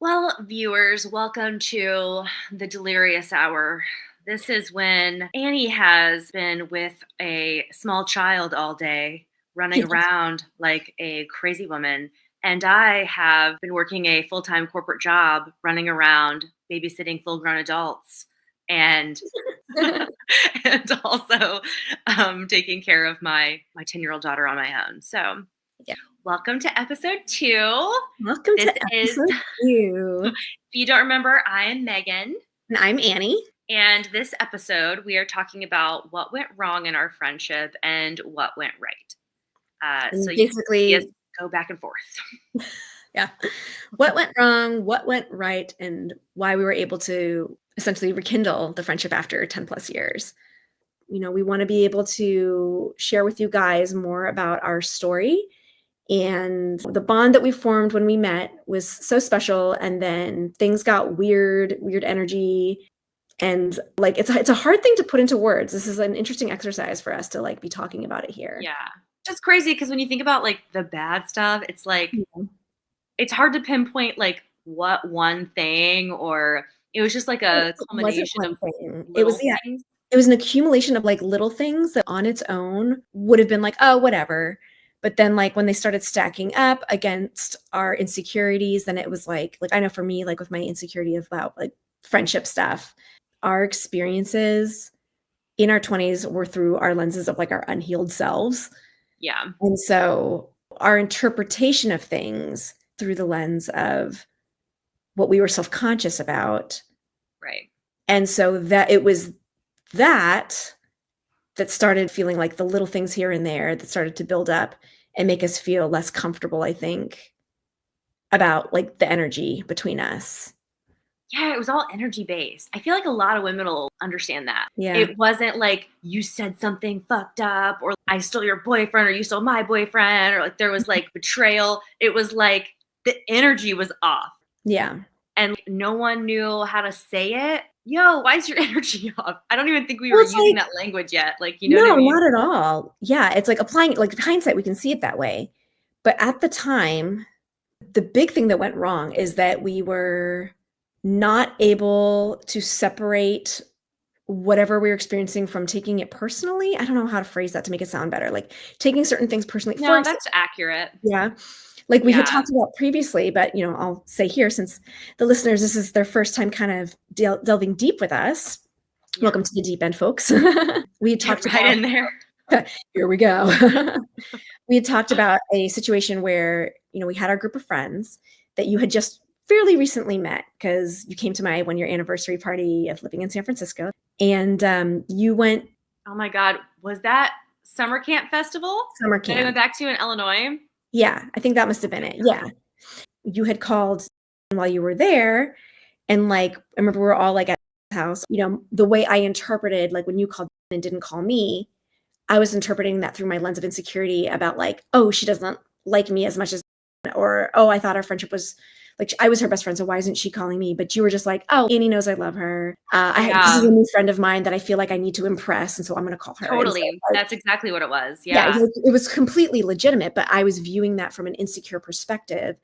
Well, viewers, welcome to the Delirious Hour. This is when Annie has been with a small child all day, running Yes. around like a crazy woman. And I have been working a full time corporate job, running around, babysitting full grown adults, and and also taking care of my 10-year-old daughter on my own. So, Yeah. welcome to episode 2. Welcome This to is episode 2. If you don't remember, I am Megan, And I'm Annie. and this episode we are talking about what went wrong in our friendship and what went right. So And you can see us basically, go back and forth. yeah, what went wrong, what went right, and why we were able to essentially rekindle the friendship after 10 plus years. We want to be able to share with you guys more about our story and the bond that we formed when we met was so special. And then things got weird energy. And like it's a hard thing to put into words. This is an interesting exercise for us to like be talking about it here. Yeah, just crazy because when you think about like the bad stuff, it's like Yeah. it's hard to pinpoint like what one thing, or it was just like a It wasn't culmination one of thing. It was little yeah, things. it was an accumulation of like little things that on its own would have been like, oh, whatever. But then like when they started stacking up against our insecurities, then it was like I know for me, like with my insecurity about like friendship stuff, our experiences in our 20s were through our lenses of like our unhealed selves. Yeah, And so our interpretation of things through the lens of what we were self-conscious about. right. And so that it was that that started feeling like the little things here and there that started to build up and make us feel less comfortable, I think, about like the energy between us. Yeah, it was all energy based. I feel like a lot of women will understand that. Yeah. It wasn't like you said something fucked up, or I stole your boyfriend, or you stole my boyfriend, or like there was like betrayal. It was like the energy was off Yeah. and like, no one knew how to say it. Yo, why is your energy off? I don't even think we Well, were it's using like, that language yet. Like, you know what I no, mean? not at all. Yeah, it's like applying it, like with hindsight, we can see it that way. But at the time, the big thing that went wrong is that we were not able to separate whatever we were experiencing from taking it personally. I don't know how to phrase that to make it sound better. Like taking certain things personally. For No, example, that's accurate. yeah, like we had Yeah. talked about previously, but I'll say here since the listeners, this is their first time kind of delving deep with us. Yeah. Welcome to the deep end, folks. We had Get talked right in there. about, here we go. We had talked about a situation where, we had our group of friends that you had just fairly recently met because you came to my 1 year anniversary party of living in San Francisco. And you went Oh my God. Was that summer camp festival summer that I went camp. back to in Illinois? Yeah, I think that must have been it. Yeah. You had called while you were there. And like, I remember we were all like at his house, the way I interpreted, like when you called and didn't call me, I was interpreting that through my lens of insecurity about like, oh, she doesn't like me as much as, or, oh, I thought our friendship was like, I was her best friend. So why isn't she calling me? But you were just like, oh, Annie knows I love her. This is Yeah, a new friend of mine that I feel like I need to impress. And so I'm going to call her. And so totally. That's exactly what it was. yeah, Yeah. it was completely legitimate, but I was viewing that from an insecure perspective.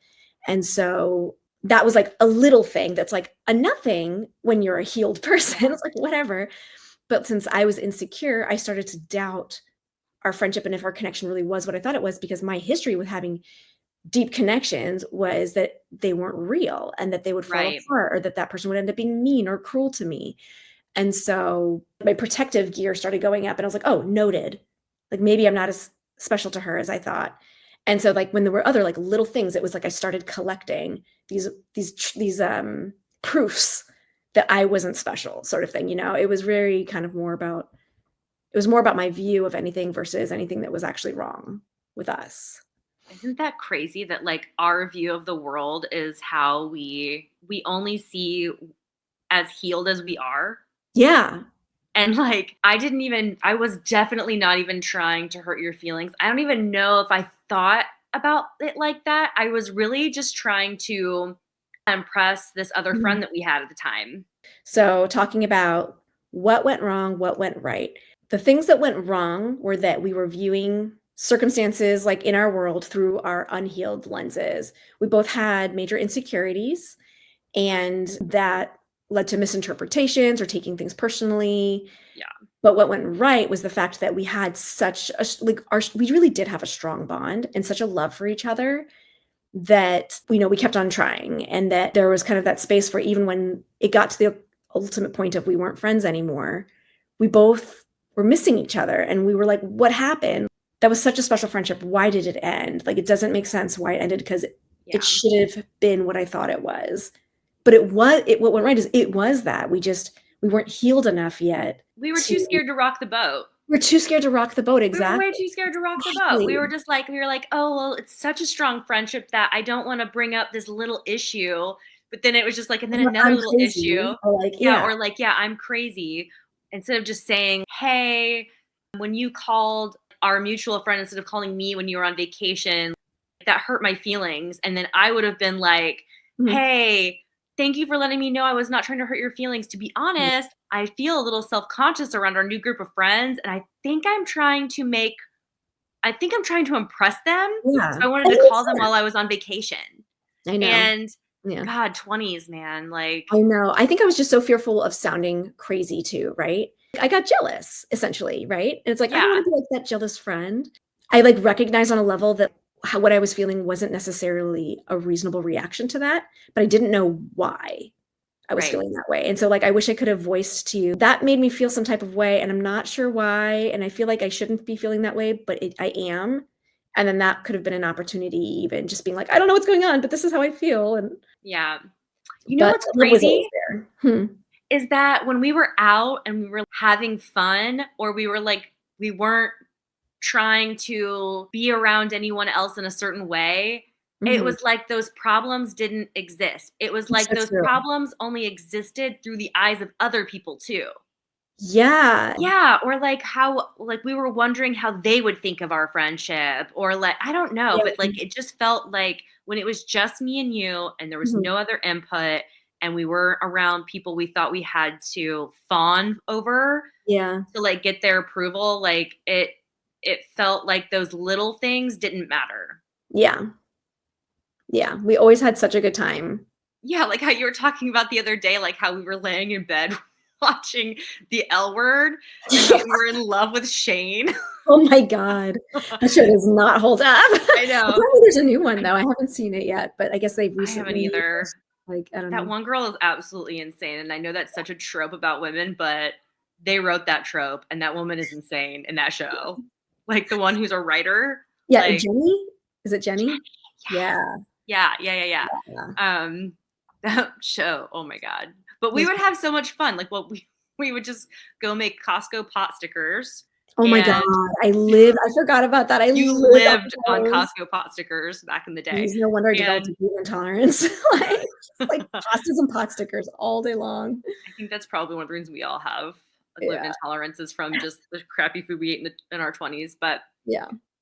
And so that was like a little thing that's like a nothing when you're a healed person. It's like whatever. But since I was insecure, I started to doubt our friendship and if our connection really was what I thought it was, because my history with having deep connections was that they weren't real and that they would fall Right. apart or that that person would end up being mean or cruel to me. And so my protective gear started going up and I was like, oh, noted. Like maybe I'm not as special to her as I thought. And so like when there were other like little things, it was like I started collecting these proofs that I wasn't special, sort of thing. It was very kind of more about it was more about my view of anything versus anything that was actually wrong with us. Isn't that crazy that like our view of the world is how we only see as healed as we are? Yeah. And like I was definitely not even trying to hurt your feelings. I don't even know if I thought about it like that. I was really just trying to impress this other Mhm. friend that we had at the time. So talking about what went wrong, what went right. The things that went wrong were that we were viewing circumstances like in our world through our unhealed lenses. We both had major insecurities. And that led to misinterpretations or taking things personally. Yeah. But what went right was the fact that we had such a we really did have a strong bond and such a love for each other that, we kept on trying, and that there was kind of that space for, even when it got to the ultimate point of we weren't friends anymore, we both were missing each other, and we were like, what happened? That was such a special friendship. Why did it end? Like, it doesn't make sense why it ended, because Yeah. it should have been what I thought it was. But what went right is it was that we weren't healed enough yet. We were too scared to rock the boat. We're too scared to rock the boat. We Exactly. were way too scared to rock the boat. We were just like, oh, well, it's such a strong friendship that I don't want to bring up this little issue. But then it was just like, and then another I'm little crazy. issue. Or like, Or like, yeah, I'm crazy. Instead of just saying, hey, when you called our mutual friend, instead of calling me when you were on vacation, that hurt my feelings. And then I would have been like, hey, thank you for letting me know I was not trying to hurt your feelings. To be honest, I feel a little self-conscious around our new group of friends. And I think I'm trying to impress them. Yeah. So I wanted to call them while I was on vacation. I know. And yeah. God, 20s, man. Like, I know. I think I was just so fearful of sounding crazy too, right? I got jealous, essentially, right? And it's like, I don't want to be like that jealous friend. I like recognize on a level that what I was feeling wasn't necessarily a reasonable reaction to that, but I didn't know why I was feeling that way. And so like, I wish I could have voiced to you. That made me feel some type of way, and I'm not sure why. And I feel like I shouldn't be feeling that way, but I am. And then that could have been an opportunity, even just being like, I don't know what's going on, but this is how I feel. And yeah. You know what's crazy? Is that when we were out and we were having fun, or we weren't trying to be around anyone else in a certain way, it was like those problems didn't exist. It was like those problems only existed through the eyes of other people too. Yeah. Yeah. Or like how, like, we were wondering how they would think of our friendship, or like, I don't know, but like, it just felt like when it was just me and you and there was no other input, and we were around people we thought we had to fawn over to like get their approval, like it felt like those little things didn't matter. Yeah. Yeah. We always had such a good time. Yeah. Like how you were talking about the other day, like how we were laying in bed watching The L Word, and how we were in love with Shane. Oh my God. That show does not hold up. I know. Apparently there's a new one though. I haven't seen it yet, but I guess they've recently. I haven't either. Like, I don't know. That one girl is absolutely insane. And I know that's such a trope about women, but they wrote that trope, and that woman is insane in that show. Like the one who's a writer. Yeah. Like, Jenny? Is it Jenny? Yes. Yeah. That show. Oh my God. But we would have so much fun. Like, we would just go make Costco pot stickers. Oh my God. I forgot about that. You lived on Costco pot stickers back in the day. No wonder I developed a gluten intolerance. like pastas and pot stickers all day long. I think that's probably one of the reasons we all have a gluten intolerance, is from just the crappy food we ate in our 20s. But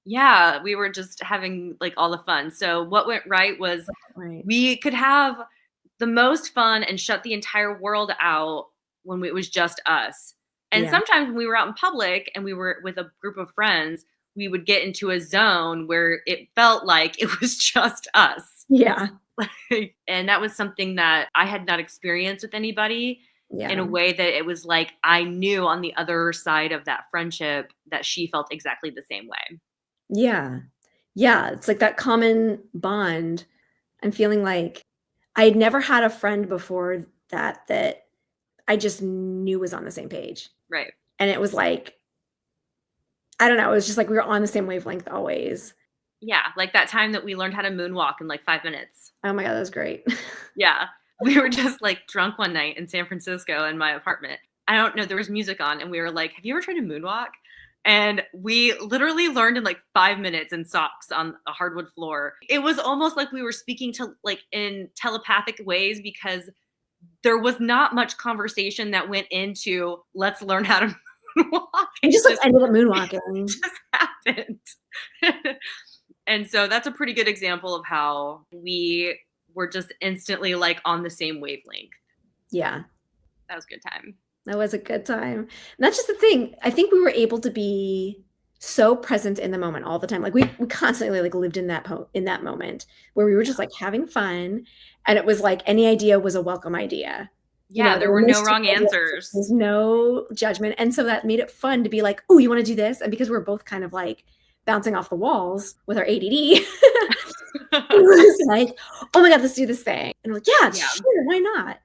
yeah, we were just having like all the fun. So what went right was we could have the most fun and shut the entire world out when it was just us. And sometimes when we were out in public and we were with a group of friends, we would get into a zone where it felt like it was just us. Yeah. And that was something that I had not experienced with anybody in a way that it was like I knew on the other side of that friendship that she felt exactly the same way. Yeah. Yeah. It's like that common bond. I'm feeling like I had never had a friend before that I just knew was on the same page. Right. And it was like, I don't know. It was just like we were on the same wavelength always. Yeah. Like that time that we learned how to moonwalk in like 5 minutes. Oh my God, that was great. Yeah. We were just like drunk one night in San Francisco in my apartment. I don't know. There was music on, and we were like, have you ever tried to moonwalk? And we literally learned in like 5 minutes in socks on a hardwood floor. It was almost like we were speaking to like in telepathic ways, because there was not much conversation that went into let's learn how to moonwalk. It just like ended up moonwalking. It just happened. And so that's a pretty good example of how we were just instantly like on the same wavelength. Yeah. That was a good time. That was a good time. And that's just the thing. I think we were able to be so present in the moment all the time. Like we constantly like lived in in that moment where we were just like having fun, and it was like any idea was a welcome idea. You Yeah, know, there there were were no no stupid wrong ideas. There was answers. no judgment, and so that made it fun to be like, oh, you want to do this? And because we were both kind of like bouncing off the walls with our ADD, it was like, oh my god, let's do this thing, and we're like, yeah, Yeah. sure, why not?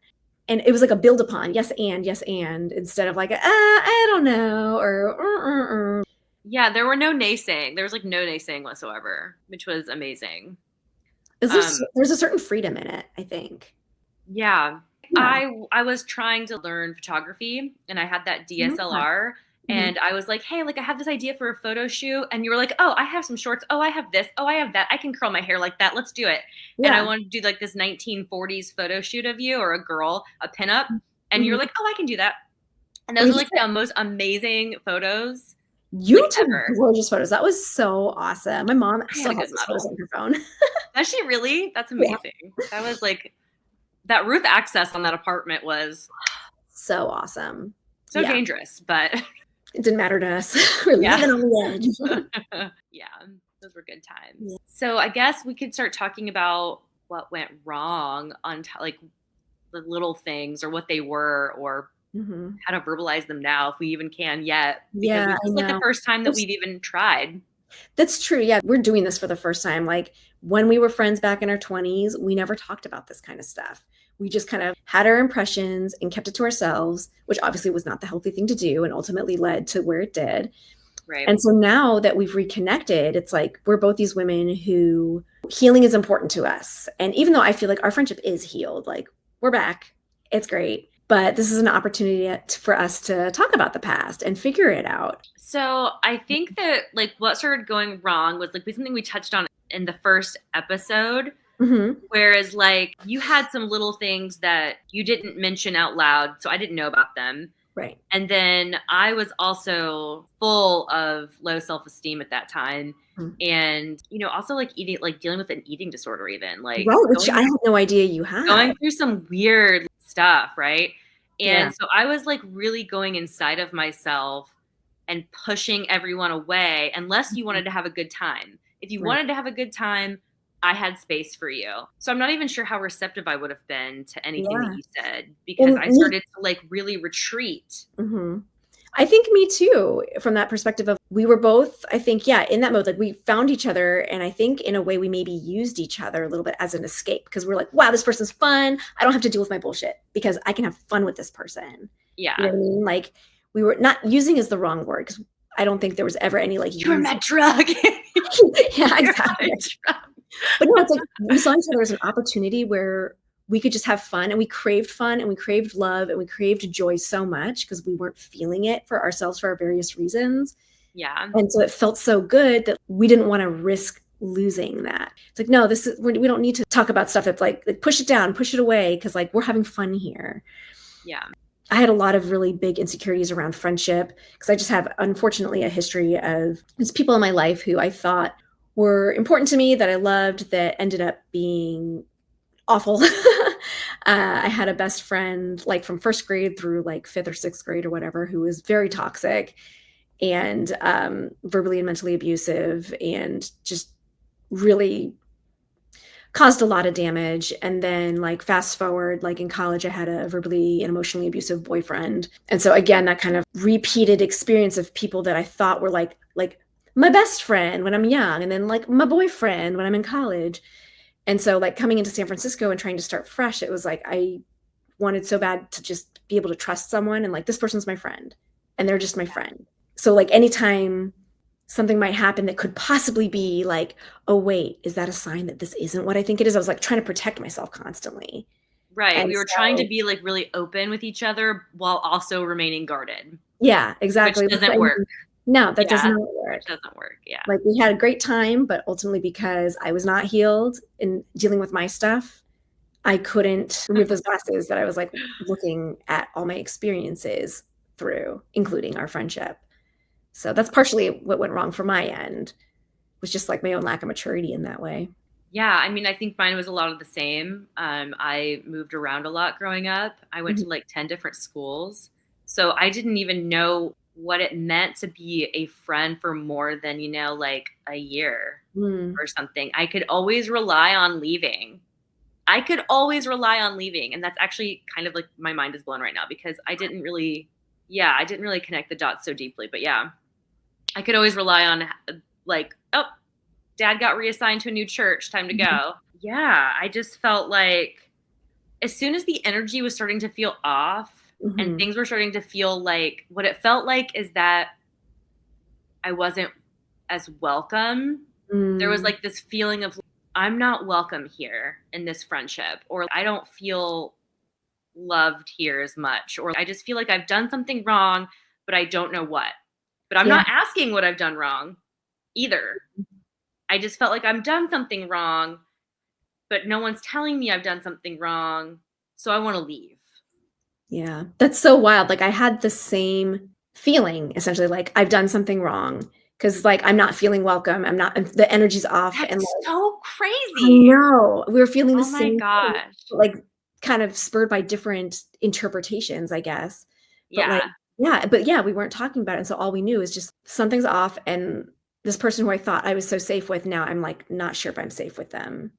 And it was like a build upon, yes, and instead of like, I don't know, or. Yeah, there were no naysaying. There was like no naysaying whatsoever, which was amazing. Um, There's a certain freedom in it, I think. yeah. Yeah. I was trying to learn photography and I had that Yeah. DSLR Mhm. and I was like, "Hey, like I have this idea for a photo shoot." And you were like, "Oh, I have some shorts. Oh, I have this. Oh, I have that. I can curl my hair like that. Let's do it." And I Yeah. wanted to do like this 1940s photo shoot of you or a girl, a pinup, and you're Mhm. like, "Oh, I can do that." And And those you are just like the most amazing photos like you took ever. gorgeous photos. That was so awesome. My mom I had still a has good those photos model. on her phone. Does she really? That's Yeah. amazing. That was like that roof access on that apartment was So awesome. so Yeah. dangerous, but It didn't matter to us. We're yeah. living on the edge. Yeah, those were good times. Yeah. So I guess we could start talking about what went wrong on like the little things or what they were or Mhm. how to verbalize them now if we even can yet because Yeah, this I is like the know. first time that There's we've even tried. That's true, yeah, we're doing this for the first time, like, when we were friends back in our 20s, we never talked about this kinda stuff. We just kind of had our impressions and kept it to ourselves, which obviously was not the healthy thing to do and ultimately led to where it did. Right. And so now that we've reconnected, it's like we're both these women who healing is important to us. And even though I feel like our friendship is healed, like we're back, it's great. But this is an opportunity for us to talk about the past and figure it out. So I think that like what started going wrong was like something we touched on in the first episode. Mhm. Whereas like you had some little things that you didn't mention out loud, so I didn't know about them. Right. And then I was also full of low self-esteem at that time. Mm. And, also like eating, like dealing with an eating disorder, even like Right, which I had no idea you had. going through some weird stuff. Right. Yeah. And so I was like really going inside of myself and pushing everyone away unless you Mhm. wanted to have a good time. If you Right. wanted to have a good time, I had space for you. So I'm not even sure how receptive I would have been to anything that Yeah. you said because And I me started to like really retreat. Mhm. I think me too, from that perspective of we were both, I think, yeah, in that mode, like we found each other. And I think in a way we maybe used each other a little bit as an escape because we're like, wow, this person's fun. I don't have to deal with my bullshit because I can have fun with this person. You know Yeah. what I mean? Like we were not using is the wrong word because I don't think there was ever any like You're use. my drug. Yeah, You're my exactly. drug. But no, it's like we saw each other as an opportunity where we could just have fun and we craved fun and we craved love and we craved joy so much because we weren't feeling it for ourselves for our various reasons. Yeah. And so it felt so good that we didn't want to risk losing that. It's like, no, we don't need to talk about stuff that's like push it down, push it away because like we're having fun here. Yeah. I had a lot of really big insecurities around friendship because I just have, unfortunately, a history of these people in my life who I thought were important to me that I loved that ended up being awful. I had a best friend like from first grade through like fifth or sixth grade or whatever who was very toxic and verbally and mentally abusive and just really caused a lot of damage. And then like fast forward, like in college, I had a verbally and emotionally abusive boyfriend. And so again, that kind of repeated experience of people that I thought were like my best friend when I'm young, and then like my boyfriend when I'm in college. And so like coming into San Francisco and trying to start fresh, it was like I wanted so bad to just be able to trust someone and like this person's my friend and they're just my friend. So like anytime something might happen that could possibly be like, oh wait, is that a sign that this isn't what I think it is? I was like trying to protect myself constantly. Right. And We were trying to so be like really open with each other while also remaining guarded, yeah, which exactly. doesn't work. No, that does Yeah. not Which work. doesn't work. Yeah. Like we had a great time, but ultimately because I was not healed in dealing with my stuff, I couldn't remove those glasses that I was like looking at all my experiences through, including our friendship. So that's partially what went wrong from my end, was just like my own lack of maturity in that way. Yeah, I mean, I think mine was a lot of the same. I moved around a lot growing up. I went Mhm. to like 10 different schools. So I didn't even know what it meant to be a friend for more than, like a year Mm. or something. I could always rely on leaving. I could always rely on leaving. And that's actually kind of like my mind is blown right now because I didn't really connect the dots so deeply. But yeah, I could always rely on like, oh, dad got reassigned to a new church, time to Mhm. go. Yeah, I just felt like as soon as the energy was starting to feel off and Mhm. things were starting to feel like what it felt like is that I wasn't as welcome. There was Mm. like this feeling of I'm not welcome here in this friendship, or I don't feel loved here as much, or I just feel like I've done something wrong, but I don't know what. But I'm Yeah. not asking what I've done wrong either. I just felt like I've done something wrong, but no one's telling me I've done something wrong. So I want to leave. Yeah. That's so wild. Like, I had the same feeling, essentially, like, I've done something wrong because, like, I'm not feeling welcome. I'm not the energy's off, and, That's like so I crazy. know. We were feeling the Oh my same thing, gosh. but, like, kind of spurred by different interpretations, I guess. But, like Yeah. yeah, we weren't talking about it, and so all we knew is just something's off, and this person who I thought I was so safe with, now I'm, like, not sure if I'm safe with them.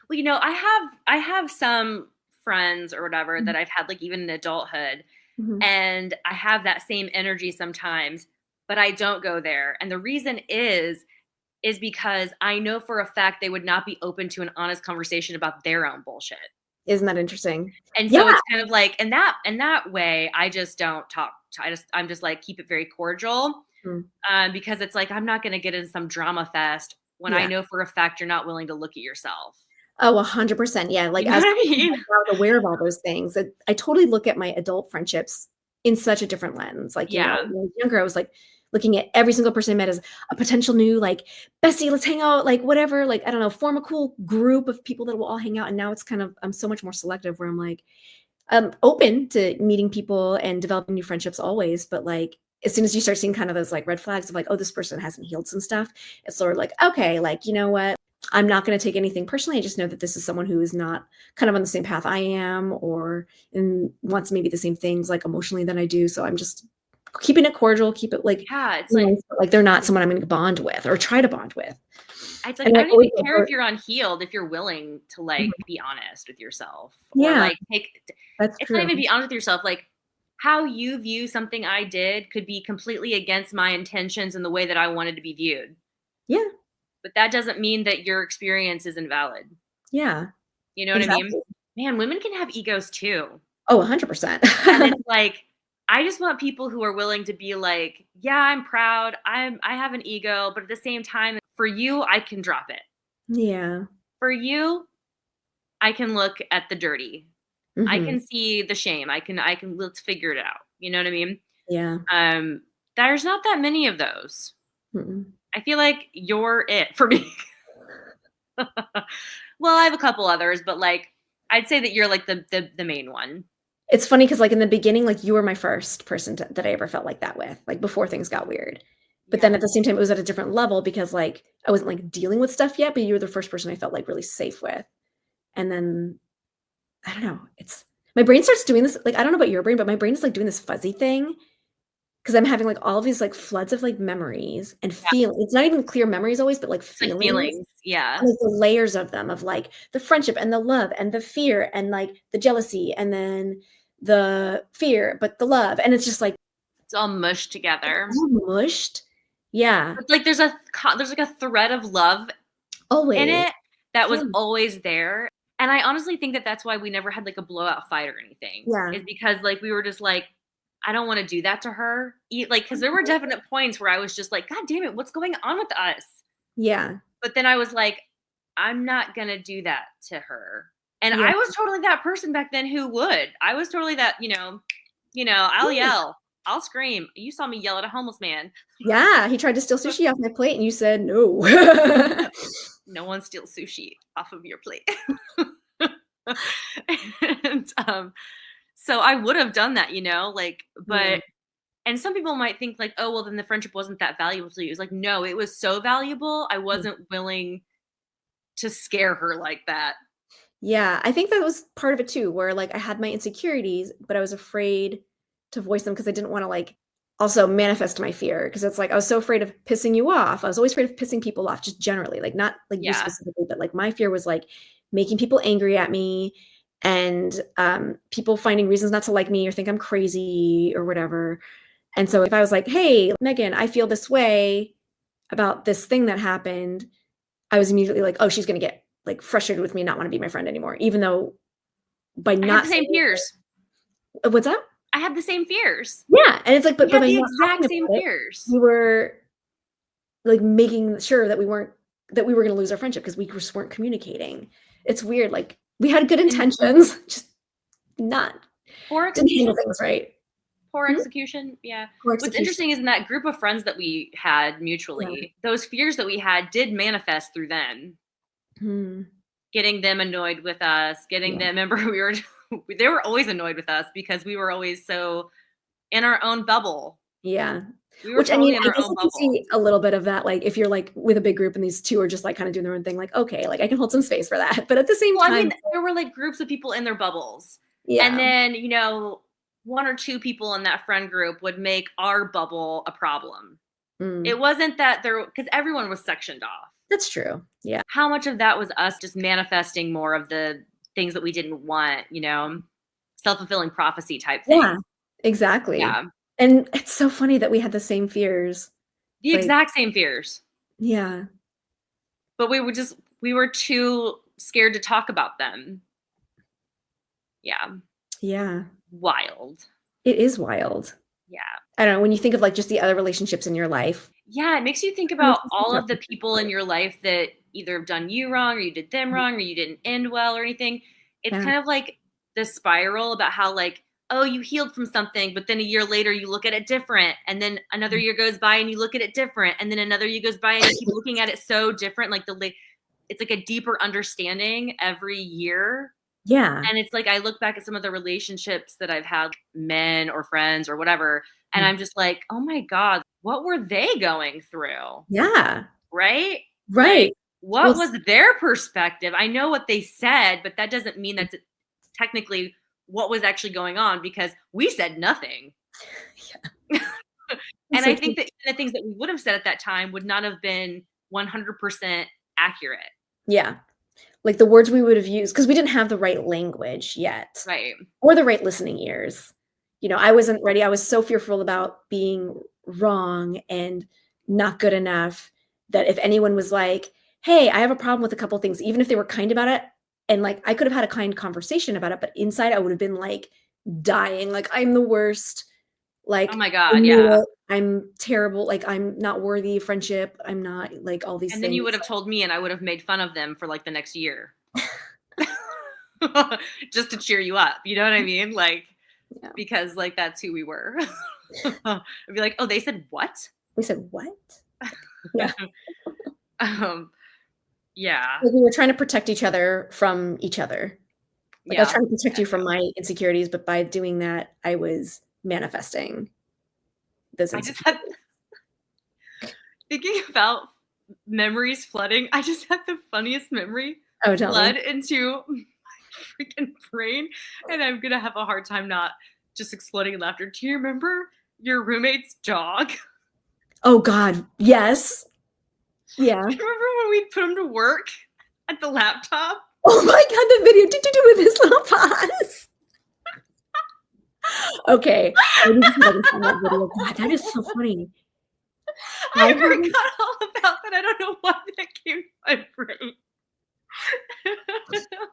Well, I have some friends or whatever Mhm. that I've had like even in adulthood, Mhm. and I have that same energy sometimes, but I don't go there. And the reason is because I know for a fact they would not be open to an honest conversation about their own bullshit. Isn't that interesting? And Yeah. so it's kind of like in that way, I just don't talk. I'm just like keep it very cordial, Mm. because it's like I'm not going to get into some drama fest when I Yeah. know for a fact you're not willing to look at yourself. Oh, 100%, yeah, like, You know as what I I'm mean? now aware of all those things, I totally look at my adult friendships in such a different lens, like, Yeah. when I was younger, I was, like, looking at every single person I met as a potential new, like, "Bestie, let's hang out," like, whatever, like, I don't know, form a cool group of people that will all hang out, and now it's kind of I'm so much more selective where I'm, like, I'm open to meeting people and developing new friendships always, but, like, as soon as you start seeing kind of those, like, red flags of, like, "Oh, this person hasn't healed some stuff," it's sort of like, "Okay, like, you know what? I'm not gonna take anything personally, I just know that this is someone who is not kind of on the same path I am or and wants maybe the same things, like, emotionally than I do, so I'm just keeping it cordial, keep it, like, Yeah, it's like nice, but, like, they're not someone I'm gonna bond with or try to bond with." it's like And I I don't always even care if avert you're unhealed if you're willing to like Mhm. be honest with yourself or Yeah, like take that's it's not true. even be honest with yourself like how you view something I did could be completely against my intentions and the way that I wanted to be viewed. Yeah, But that doesn't mean that your experience is invalid. yeah, You know what I mean? exactly. Man, women can have egos too. Oh, 100%. And it's like I just want people who are willing to be like, yeah, I'm proud. I have an ego, but at the same time for you I can drop it. Yeah. For you, I can look at the dirty. I Mhm. can see the shame. I can let's figure it out. You know what I mean? Yeah. Um, there's not that many of those. Mm-mm. I feel like you're it for me. Well, I have a couple others, but like I'd say that you're like the main one. It's funny because, like, in the beginning, like, you were my first person to that I ever felt like that with, like, before things got weird. But then Yeah. at the same time, it was at a different level because, like, I wasn't, like, dealing with stuff yet, but you were the first person I felt, like, really safe with. And then, I don't know, it's my brain starts doing this like, I don't know about your brain, but my brain is, like, doing this fuzzy thing because 'cause I'm having, like, all of these, like, floods of, like, memories and Yeah. feel it's not even clear memories always, but, like, It's like feelings. feelings. Yeah. And, like, the layers of them of, like, the friendship and the love and the fear and, like, the jealousy and then the fear, but the love, and it's just, like, It's all mushed it's together. all mushed. Yeah, But like there's like a thread of love in always. it that Yeah, was always there. And I honestly think that that's why we never had like a blowout fight or anything. yeah. Is because like we were just like, I don't want to do that to her. Like, because there were definite points where I was just like, God damn it, what's going on with us? Yeah, But then I was like, I'm not gonna do that to her. And yeah, I was totally that person back then who would. I was totally that, I'll yeah. yell, I'll scream. You saw me yell at a homeless man. Yeah, he tried to steal sushi off my plate, and you said, "No." No one steals sushi off of your plate. and so I would have done that, like, Yeah, and some people might think like, oh, well, then the friendship wasn't that valuable to you. It's like, no, it was so valuable. I mm. wasn't willing to scare her like that. Yeah, I think that was part of it too, where, like, I had my insecurities, but I was afraid to voice them because I didn't wanna, like, also manifest my fear because it's like I was so afraid of pissing you off. I was always afraid of pissing people off, just generally, like not like you Yeah. specifically, but like my fear was like making people angry at me and people finding reasons not to like me or think I'm crazy or whatever. And so if I was like, hey, Megan, I feel this way about this thing that happened, I was immediately like, oh, she's going to get like frustrated with me and not want to be my friend anymore, even though by I had not the same saying fears. what's that? I had the same fears. Yeah, and it's like, but We had by the not exact talking same about it, fears. we were like making sure that we were going to lose our friendship because we just weren't communicating. It's weird. Like we had good And intentions, just not poor didn't handle execution. things right. Poor Hmm? execution. Yeah. Poor What's execution. interesting is in that group of friends that we had Yeah. mutually, those fears that we had did manifest through them. Hmm. Getting them annoyed with us, getting Yeah. them, remember we were, they were always annoyed with us because we were always so in our own bubble. Yeah. We were Which I mean, totally in I our guess own I can bubble. see a little bit of that. Like if you're like with a big group and these two are just like kind of doing their own thing, like, okay, like I can hold some space for that. But at the same Well, I time, mean, there were like groups of people in their bubbles. And yeah. then, one or two people in that friend group would make our bubble a problem. Mm, It wasn't that because everyone was sectioned off. that's true. Yeah. How much of that was us just manifesting more of the things that we didn't want, self-fulfilling prophecy type Yeah. thing. Exactly. Yeah. And it's so funny that we had the same fears. The Like, exact same fears. yeah. But we were too scared to talk about them. Yeah. Yeah. Wild. It is wild. Yeah. I don't know, when you think of like just the other relationships in your life. Yeah, it makes you think It makes about you think all of about the people in your life that either have done you wrong or you did them wrong or you didn't end well or anything. It's yeah. kind of like this spiral about how like, oh, you healed from something, but then a year later you look at it different. And then another year goes by and you look at it different. And then another year goes by and you keep looking at it so different. Like it's like a deeper understanding every year. Yeah. And it's like I look back at some of the relationships that I've had, men or friends or whatever, and I'm just like, oh my God, what were they going through? Yeah. Right? Like, Right. Well, what was their perspective? I know what they said, but that doesn't mean that's technically what was actually going on because we said nothing. yeah. And So I think that the things that we would have said at that time would not have been 100% accurate. yeah. Like the words we would have used because we didn't have the right language yet Right. or the right listening ears. I wasn't ready. I was so fearful about being wrong and not good enough that if anyone was like, "Hey, I have a problem with a couple things," even if they were kind about it, and like I could have had a kind conversation about it, but inside I would have been like dying, like I'm the worst. Oh Like my I God. knew Yeah. it. I'm terrible. Like I'm not worthy of friendship. I'm not like all these And then you things. would have told me and I would have made fun of them for like the next year. Just to cheer you up. You know what I mean? Like, Yeah. because like that's who we were. I'd be like, oh, they said what? They said, "What?" Yeah. Yeah. Like we were trying to protect each other from each other. Like I was Yeah. trying to protect That you from too. my insecurities, but by doing that, I was manifesting those I just insecurities. had thinking about memories flooding. I just had the funniest memory Oh, tell me. flood into my freaking brain, and I'm gonna have a hard time not just exploding in laughter. Do you remember your roommate's dog? Oh God, yes. Yeah. Do you remember when we put him to work at the laptop? Oh my God, the video. Do with this little pause. Okay. I need to see if I can find that video. God, that is so funny. I I haven't forgot all about that. I don't know why that came to my brain.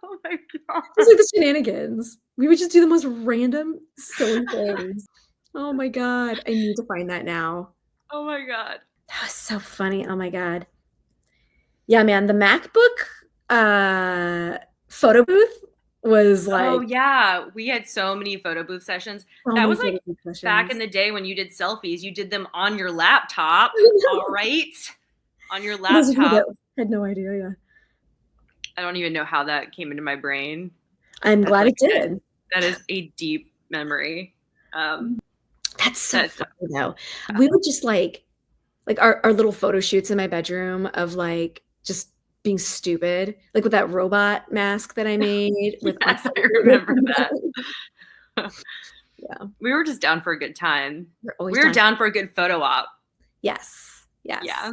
Oh my God. It's like the shenanigans. We would just do the most random, silly things. Oh my God. I need to find that now. Oh my God. That was so funny. Oh my God. Yeah, man, the MacBook photo booth was like Oh yeah, we had so many photo booth sessions. so That many was like photo booth back in sessions. the day when you did selfies, you did them on your laptop. I All know. right. On your For those of you laptop. that had no idea, yeah. I don't even know how that came into my brain. I'm That's glad it like did. that is a deep memory. That's so That's funny though. We would just like our little photo shoots in my bedroom of like just being stupid, like with that robot mask that I made with yes, I remember that. Yeah. We were just down for a good time. We're always We were down for a good photo op. Yes. Yes. Yeah.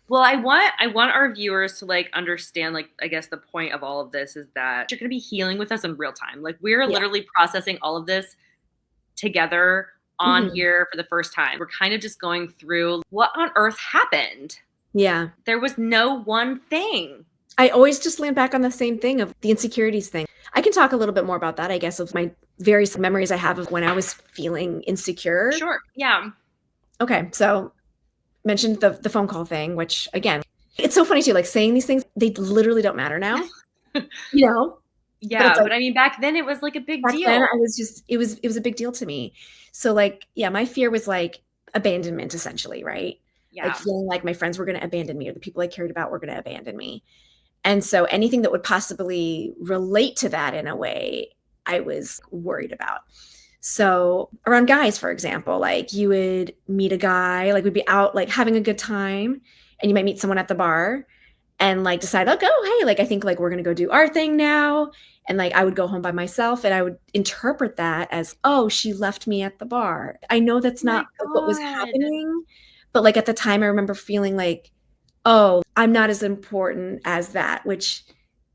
Well, I want our viewers to like understand, like, I guess the point of all of this is that you're going to be healing with us in real time. Like, we're Yeah. literally processing all of this together on Mhm. here for the first time. We're kind of just going through what on earth happened. Yeah. There was no one thing. I always just land back on the same thing of the insecurities thing. I can talk a little bit more about that, I guess, of my various memories I have of when I was feeling insecure. Sure. Yeah. Okay. So mentioned the phone call thing, which again, it's so funny too, like saying these things, they literally don't matter now. You know? Yeah, like, but I mean, back then it was like a big back deal. then I was just it was a big deal to me. So like, yeah, my fear was like abandonment essentially, right? Yeah. Like feeling like my friends were going to abandon me or the people I cared about were going to abandon me. And so anything that would possibly relate to that in a way, I was worried about. So around guys, for example, like you would meet a guy, like we'd be out like having a good time and you might meet someone at the bar and like decide like, oh, hey, like I think like we're going to go do our thing now. And like I would go home by myself and I would interpret that as, oh, she left me at the bar. I know that's Oh my not like, what was God. happening, but like at the time I remember feeling like, oh, I'm not as important as that, which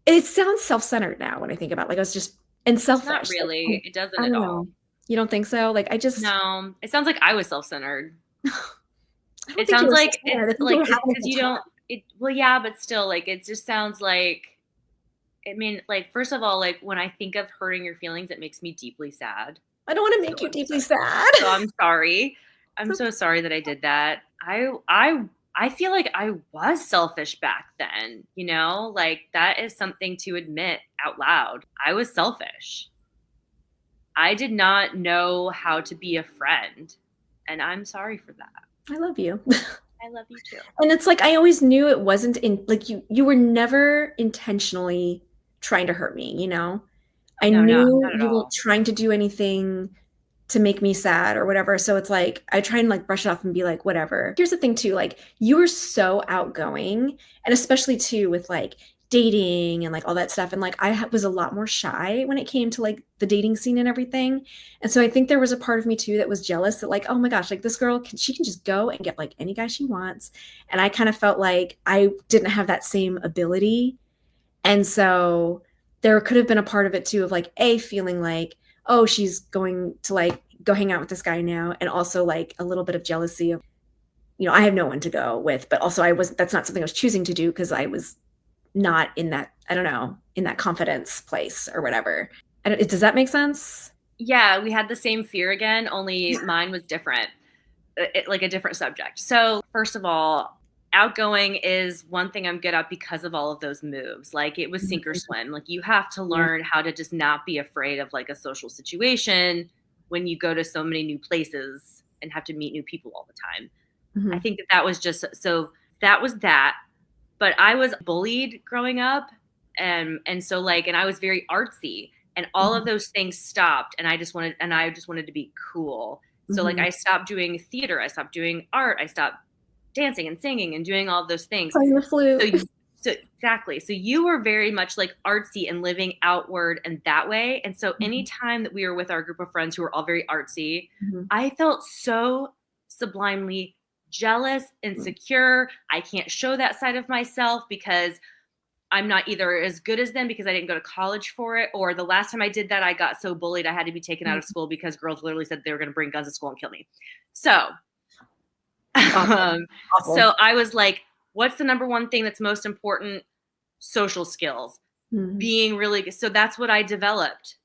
it sounds self-centered now when I think about it. Like I was just and selfish. Not really. Like, It doesn't I at don't all. know. You don't think so? Like I just No, it sounds like I was self-centered. I don't It think you sounds were like self-centered. I it's think you like were having a because good you time. don't. It well, yeah, but still, like it just sounds like. I mean, like first of all, like when I think of hurting your feelings, it makes me deeply sad. I don't want to make So you I'm deeply sorry. sad. So I'm sorry. I'm so sorry that I did that. I feel like I was selfish back then, you know? Like that is something to admit out loud. I was selfish. I did not know how to be a friend, and I'm sorry for that. I love you. I love you too. And it's like I always knew it wasn't in like you were never intentionally trying to hurt me, you know? I No, knew not at you weren't all. trying to do anything to make me sad or whatever. So it's like I try and like brush it off and be like, whatever. Here's the thing too, like you were so outgoing, and especially too with like dating and like all that stuff. And like was a lot more shy when it came to like the dating scene and everything. And so I think there was a part of me too that was jealous that like, oh my gosh, like this girl she can just go and get like any guy she wants. And I kind of felt like I didn't have that same ability. And so there could have been a part of it too of like a feeling like, oh, she's going to like go hang out with this guy now, and also like a little bit of jealousy of, you know, I have no one to go with, but also that's not something I was choosing to do because I was not in that, I don't know, in that confidence place or whatever. Does that make sense? Yeah, we had the same fear again, only mine was different. Like a different subject. So, first of all, outgoing is one thing I'm good at because of all of those moves. Like it was sink or swim. Like you have to learn how to just not be afraid of like a social situation when you go to so many new places and have to meet new people all the time. Mm-hmm. I think that was just so that was that. But I was bullied growing up, and so like, and I was very artsy, and all of those things stopped, and I just wanted to be cool. So like I stopped doing theater, I stopped doing art, I stopped dancing and singing and doing all of those things. Playing the flute. So exactly. So you were very much like artsy and living outward and that way. And so anytime that we were with our group of friends who were all very artsy, I felt so sublimely jealous, insecure. I can't show that side of myself because I'm not either as good as them because I didn't go to college for it, or the last time I did that, I got so bullied I had to be taken out of school because girls literally said they were going to bring guns to school and kill me. So, Awful. so I was like, what's the number one thing that's most important? Social skills, being really good. So that's what I developed.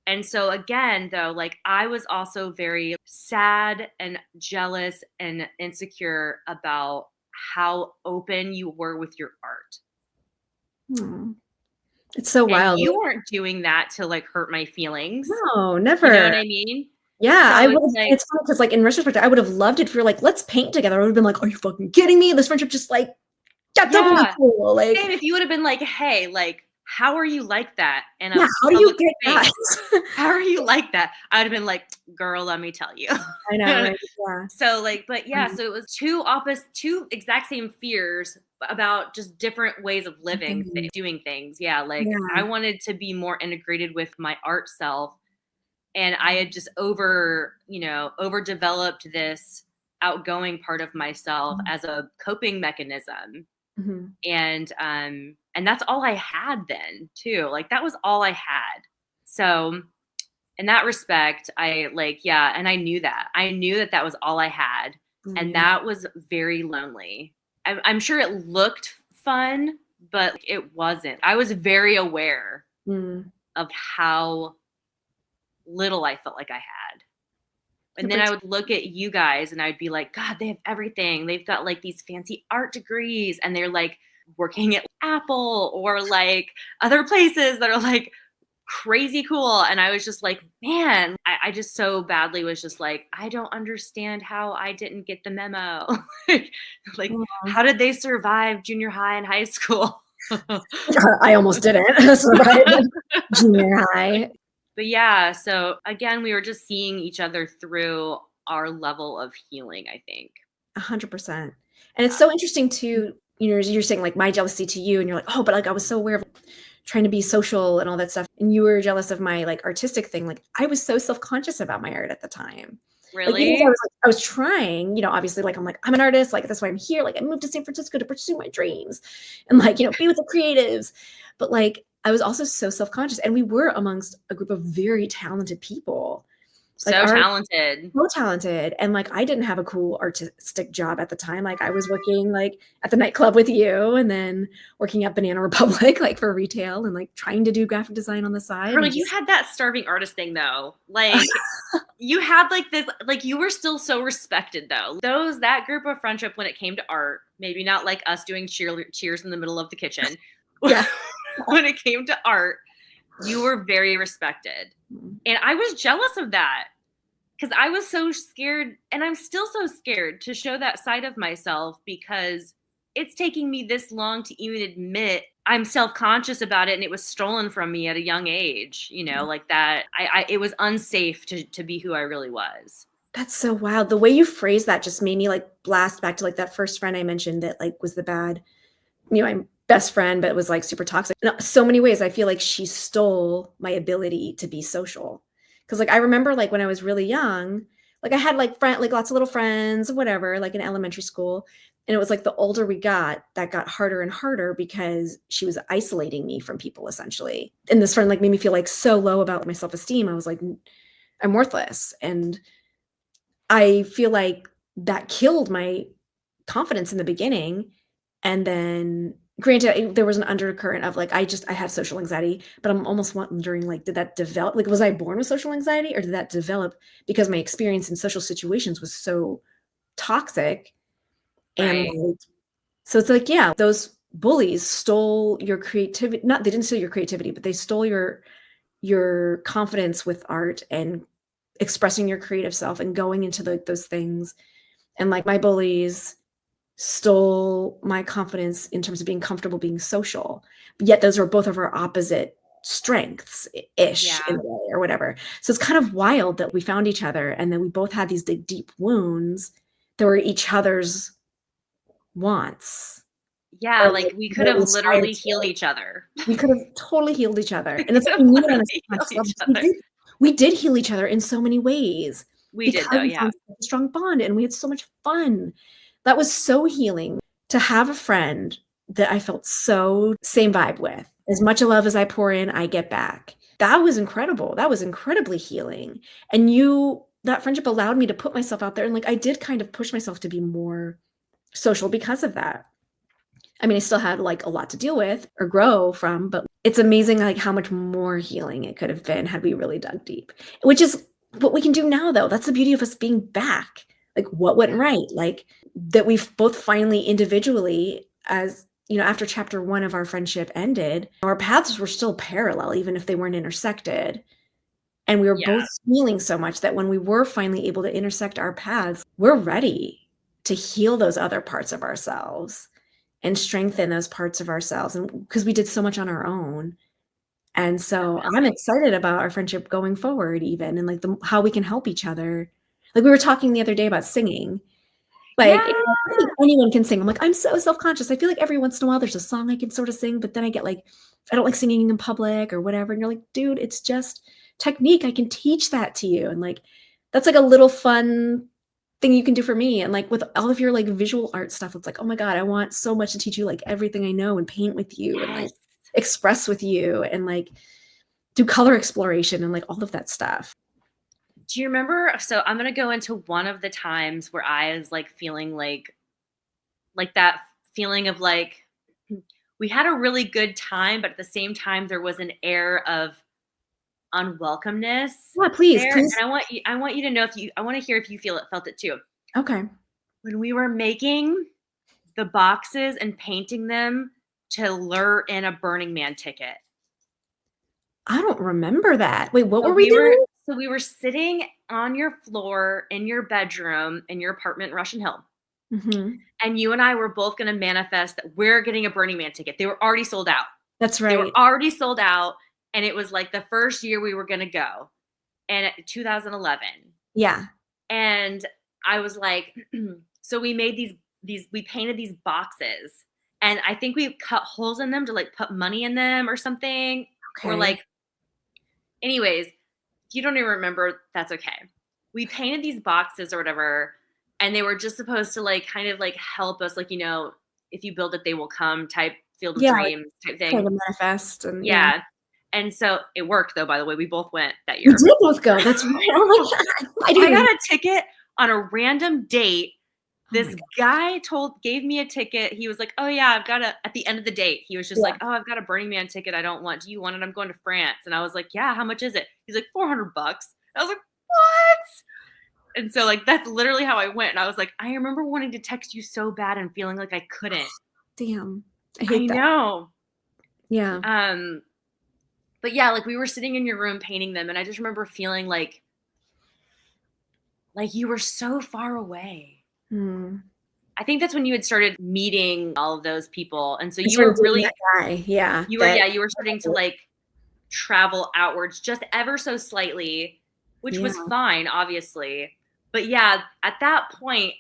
And so again, though, like I was also very sad and jealous and insecure about how open you were with your art. It's so wild. You weren't doing that to like hurt my feelings. No, never. You know what I mean? Yeah, so I would. Like, it's funny because, like, in retrospect, I would have loved it if you're like, let's paint together. I would have been like, are you fucking kidding me? This friendship just like got totally cool. Like, and if you would have been like, hey, like, how are you like that? And yeah, how do you get that? How are you like that? I would have been like, girl, let me tell you. I know. Right? Yeah. So like, but yeah, so it was two exact same fears about just different ways of living, doing things. Yeah. Like I wanted to be more integrated with my art self. And I had just overdeveloped this outgoing part of myself as a coping mechanism. Mhm. And that's all I had then too. Like that was all I had. So in that respect, and I knew that. I knew that that was all I had. And Mm, that was very lonely. I'm sure it looked fun, but it wasn't. I was very aware mm. of how little I felt like I had. And then I Perfect. would look at you guys and I'd be like, God, they have everything. They've got like these fancy art degrees and they're like working at Apple or like other places that are like crazy cool. And I was just like, man, I just so badly was just like, I don't understand how I didn't get the memo. Like, Aw. how did they survive junior high and high school? I almost didn't survive junior high. But yeah, so again, we were just seeing each other through our level of healing, I think. 100%. And it's so interesting too, you're saying like my jealousy to you and you're like, "Oh, but like I was so aware of trying to be social and all that stuff." And you were jealous of my like artistic thing. Like I was so self-conscious about my art at the time. Like even if Really? I was trying, obviously like I'm an artist, like that's why I'm here. Like I moved to San Francisco to pursue my dreams and like, be with the creatives. But like I was also so self-conscious and we were amongst a group of very talented people. Like So talented. so talented, and, like, I didn't have a cool artistic job at the time, like, I was working, like, at the nightclub with you and then working at Banana Republic, like, for retail and, like, trying to do graphic design on the side Girl, and you just had that starving artist thing though. Like you had like this, like you were still so respected though. That group of friendship when it came to art, maybe not like us doing cheers in the middle of the kitchen. Yeah. When it came to art, you were very respected. Mm. And I was jealous of that because I was so scared, and I'm still so scared to show that side of myself because it's taking me this long to even admit I'm self-conscious about it and it was stolen from me at a young age, like that. It was unsafe to be who I really was. That's so wild. The way you phrased that just made me, like, blast back to, like, that first friend I mentioned that, like, was the bad my best friend, but was, like, super toxic. In so many ways, I feel like she stole my ability to be social. Because like, I remember, like, when I was really young, like, I had, like, lots of little friends, whatever, like, in elementary school, and it was, like, the older we got, that got harder and harder because she was isolating me from people, essentially. And this friend, like, made me feel, like, so low about my self-esteem. I was like, "I'm worthless," and I feel like that killed my confidence in the beginning, and then granted, there was an undercurrent of, like, I have social anxiety, but I'm almost wondering, like, did that develop like, was I born with social anxiety, or did that develop because my experience in social situations was so toxic, and, Right. like so it's like, yeah, those bullies stole your creativity not they didn't steal your creativity, but they stole your confidence with art and expressing your creative self and going into, those things, and, like, my bullies stole my confidence in terms of being comfortable being social. Yet those are both of our opposite strengths ish in Yeah. a way or whatever. So it's kind of wild that we found each other and then we both had these big deep wounds that were each other's wants Yeah. or Like like we could what we have aspired literally healed to. each other. We could have totally healed each other. We And it's could like have we knew it on a literally subconscious healed level. each We other. did we did heal each other in so many ways We did because though. we Yeah. found such a strong bond and we had so much fun. That was so healing to have a friend that I felt so same vibe with. As much love as I pour in, I get back. That was incredible. That was incredibly healing. And that friendship allowed me to put myself out there and like I did kind of push myself to be more social because of that. I mean, I still had like a lot to deal with or grow from, but it's amazing like how much more healing it could have been had we really dug deep. Which is what we can do now though. That's the beauty of us being back. Like what went right? Like that we've both finally individually as after chapter 1 of our friendship ended, our paths were still parallel even if they weren't intersected. And we were Yeah. both healing so much that when we were finally able to intersect our paths, we're ready to heal those other parts of ourselves and strengthen those parts of ourselves and because we did so much on our own. And so I'm Definitely. excited about our friendship going forward even and like how we can help each other. Like we were talking the other day about singing. Like Yeah. I think anyone can sing. I'm like, I'm so self-conscious. I feel like every once in a while there's a song I can sort of sing, but then I get like, I don't like singing in public or whatever. And you're like, dude, it's just technique, I can teach that to you. And like, that's like a little fun thing you can do for me. And like with all of your like visual art stuff, it's like, oh my God, I want so much to teach you like everything I know and paint with you and like Yes. express with you and like do color exploration and like all of that stuff. Do you remember? So I'm gonna go into one of the times where I was like feeling like that feeling of like we had a really good time, but at the same time there was an air of unwelcomeness Yeah, please, there. please. And I want you to know I want to hear if you felt it too. Okay. When we were making the boxes and painting them to lure in a Burning Man ticket. I don't remember that. Wait, what So were we doing? we were sitting on your floor in your bedroom in your apartment in Russian Hill. Mhm. And you and I were both going to manifest that we're getting a Burning Man ticket. They were already sold out. That's They were right. already sold out. And it was like the first year we were going to go. And 2011. Yeah. And I was like, so we made we painted these boxes. And I think we cut holes in them to like put money in them or something. Or Okay. like, anyways, if you don't even remember, that's okay. We painted these boxes or whatever. And they were just supposed to like kind of like help us, like, you know, if you build it, they will come type Field of Yeah, Dreams type kind thing. of manifest and Yeah. And so it worked though, by the way. We both went that We year. did both go. That's right. Oh my God. I got a ticket on a random date. Oh my This God. guy gave me a ticket. He was like, "Oh yeah, I've got at the end of the date, he was just Yeah. like, "Oh, I've got a Burning Man ticket I don't want. Do you want it? I'm going to France." And I was like, "Yeah, how much is it?" He's like, $400. I was like, "What?" And so like that's literally how I went. And I was like, I remember wanting to text you so bad and feeling like I couldn't. Damn. I I hate that. know. Yeah. But yeah, like we were sitting in your room painting them, and I just remember feeling like you were so far away. Hmm. I think that's when you had started meeting all of those people, and so I you started were dating really that guy. Yeah. you were starting to like travel outwards just ever so slightly, which was Yeah. fine, obviously. But yeah, at that point,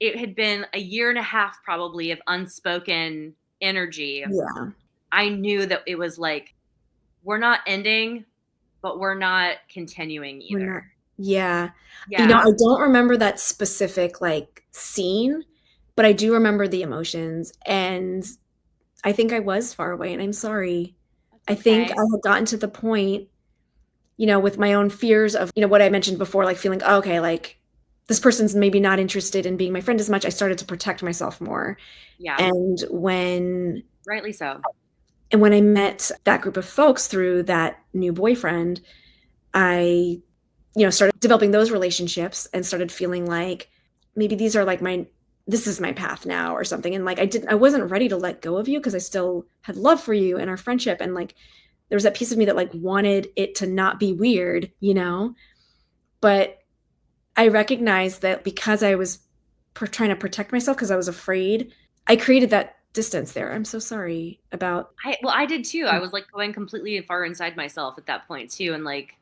it had been a year and a half probably of unspoken energy. Yeah. I knew that it was like we're not ending, but we're not continuing We're either. not. Yeah. Yeah. You know, I don't remember that specific like scene, but I do remember the emotions. And I think I was far away, and I'm sorry. I think Okay. I had gotten to the point, you know, with my own fears of, you know, what I mentioned before, like feeling, oh, okay, like this person's maybe not interested in being my friend as much. I started to protect myself more. Yeah. And when Rightly so. I met that group of folks through that new boyfriend, I, you know, started developing those relationships and started feeling like maybe these are like this is my path now or something. And like I wasn't ready to let go of you because I still had love for you and our friendship. And like there was that piece of me that like wanted it to not be weird, you know? But I recognized that because I was trying to protect myself because I was afraid, I created that distance there. I'm so sorry about. I did too. I was like going completely far inside myself at that point too, and like,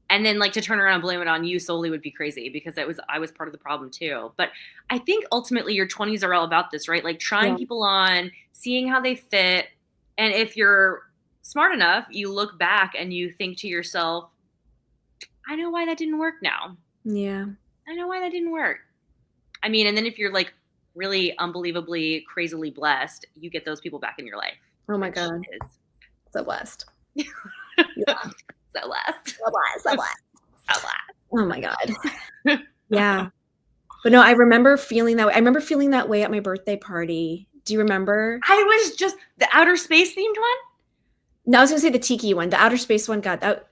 and then like to turn around and blame it on you solely would be crazy because I was part of the problem too. But I think ultimately your 20s are all about this, right? Like trying people on, seeing how they fit, and if you're smart enough, you look back and you think to yourself, I know why that didn't work now. Yeah. I know why that didn't work. I mean, and then if you're like really unbelievably crazily blessed, you get those people back in your life. Oh my God. So blessed. Yeah. So blessed. So blessed. So blessed. So blessed. Oh my God. Yeah. But no, I remember feeling that way. I remember feeling that way at my birthday party. Do you remember? I was just the outer space themed one? No, I was gonna say the tiki one. The outer space one, God, that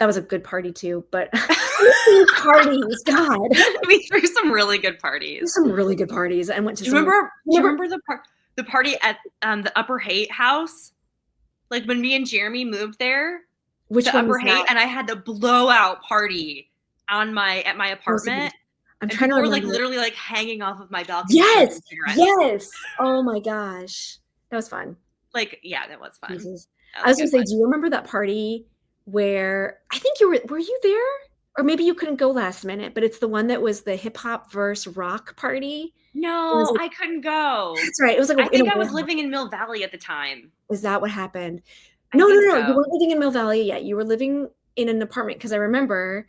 was a good party too, but parties, God. We threw some really good parties. Some really good parties. And went to Do you remember the party at the Upper Haight house? Like when me and Jeremy moved there? Which one? Upper Haight, and I had the blowout party at my apartment. I'm trying to remember. Like literally like hanging off of my balcony. Yes. Yes. Oh my gosh. That was fun. Like, yeah, that was fun. I was gonna say, do you remember that party where I think were you there? Or maybe you couldn't go last minute, but it's the one that was the hip hop versus rock party. No, I couldn't go. That's right. It was like I think I was living in Mill Valley at the time. Is that what happened? I No, no, think no, you so. weren't living in Mill Valley yet. You were living in an apartment because I remember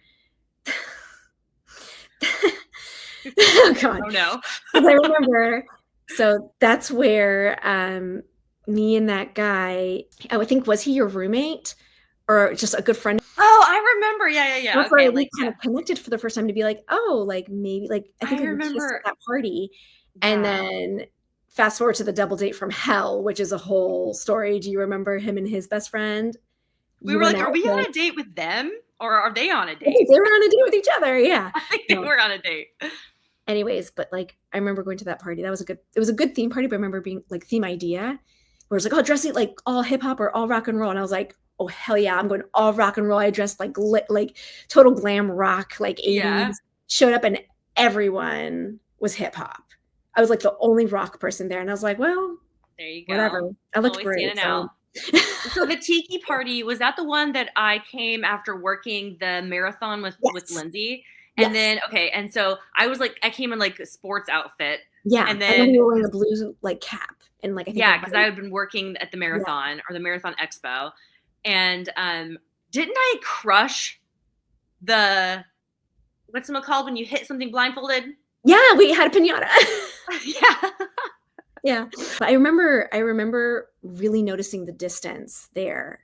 oh god. Oh no. 'Cause I remember so that's where, me and that guy I would think was he your roommate or just a good friend? Oh, I remember. Yeah, yeah, yeah. That's where Okay, we like kind yeah. of connected for the first time to be like, "Oh, like, maybe" like, I think, I like, we kissed at remember. that party, and Yeah. then fast forward to the double date from hell, which is a whole story. Do you remember him and his best friend? We You were went like, out "Are we with on a date with them or are they on a I think date?" they were on a date with each other, yeah. I think they No. were on a date. Anyways, but, like, I remember going to that party. That was a good it was a good theme party, but I remember being like, theme idea, where it's like, "Oh, dressing like all hip hop or all rock and roll," and I was like, "Oh, hell yeah, I'm going all rock and roll." I dressed like total glam rock, like Yeah. 80s, showed up and everyone was hip hop. I was, like, the only rock person there, and I was like, "Well, There you whatever." go. I looked Always great, standing out. so So the tiki party, was that the one that I came after working the marathon with Yes, Lindsay? And yes, then okay, and so I was like I came in like a sports outfit. yeah, And I remember then you were wearing a blue, like, cap and, like, I think a yeah, because I white had been working at the yeah. marathon or the marathon expo. And didn't I crush the what's it called when you hit something blindfolded? Yeah, we had a piñata. Yeah. Yeah, but I remember really noticing the distance there,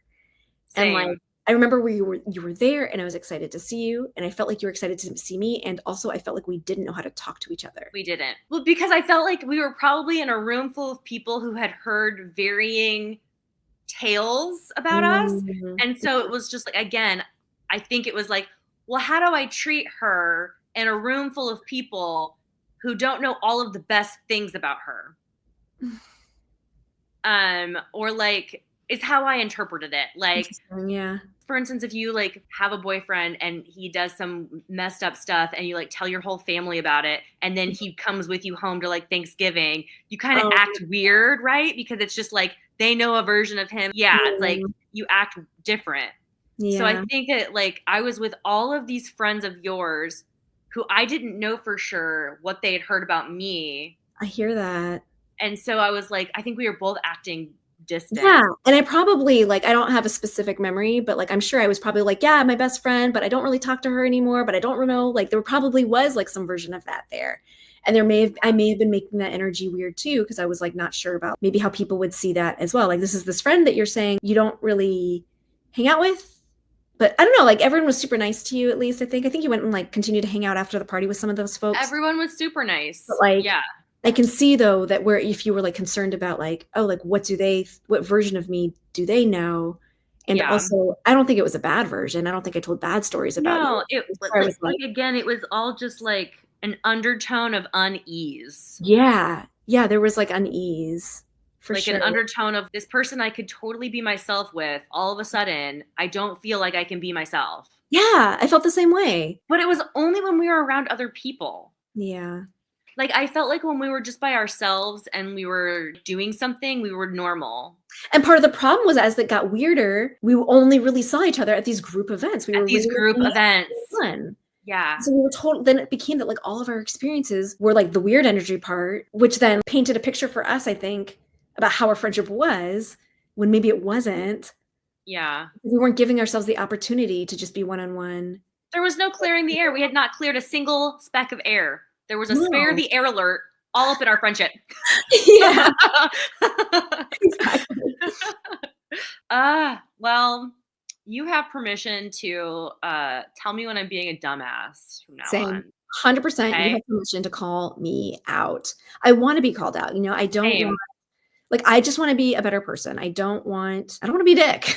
and, like, Same. I remember where you were there, and I was excited to see you, and I felt like you were excited to see me, and also I felt like we didn't know how to talk to each other. We didn't. Well, because I felt like we were probably in a room full of people who had heard varying tales about us. Mhm. And so it was just like, again, I think it was like, well, how do I treat her in a room full of people who don't know all of the best things about her? Or like, is how I interpreted it. Like, Interesting, yeah. for instance, if you like have a boyfriend and he does some messed up stuff and you like tell your whole family about it and then he comes with you home to like Thanksgiving, you kind of Oh, act weird, right? Because it's just like they know a version of him. Yeah, it's like yeah. you act different. So I Yeah, think that like I was with all of these friends of yours who I didn't know for sure what they had heard about me. I hear that. And so I was like, I think we were both acting distant. Yeah, and I probably like, I don't have a specific memory, but, like, I'm sure I was probably like, "Yeah, my best friend, but I don't really talk to her anymore, but I don't know," like, there probably was, like, some version of that there, and I may have been making that energy weird too, because I was, like, not sure about maybe how people would see that as well, like, this is this friend that you're saying you don't really hang out with, but I don't know, like, everyone was super nice to you at least, I think. I think you went and, like, continued to hang out after the party with some of those folks, Everyone was super but, nice. like, Yeah. I can see though that where if you were, like, concerned about, like, "Oh, like, what version of me do they know?" And Yeah. also, I don't think it was a bad version. I don't think I told bad stories about you. No, it That's li where I like was like, again, it was all just, like, an undertone of unease, yeah, yeah, there was, like, unease, for like, an sure. undertone of this person I could totally be myself with, all of a sudden, I don't feel like I can be myself. Yeah, I felt the same way. But it was only when we were around other people. Yeah. Like, I felt like when we were just by ourselves and we were doing something, we were normal. And part of the problem was as it got weirder, we only really saw each other at these group events. We At were these really group making it events. fun. Yeah. So we were told then it became that, like, all of our experiences were, like, the weird energy part, which then painted a picture for us, I think, about how our friendship was, when maybe it wasn't. Yeah. We weren't giving ourselves the opportunity to just be one-on-one. There was no clearing the air. We had not cleared a single speck of air. There was a spare No. the air alert all up in our friendship. Yeah, exactly. Well, you have permission to tell me when I'm being a dumbass from now Same. on. 100%, you Okay. have permission to call me out. I wanna be called out, I don't Same. want like, I just wanna be a better person. I don't wanna be a dick.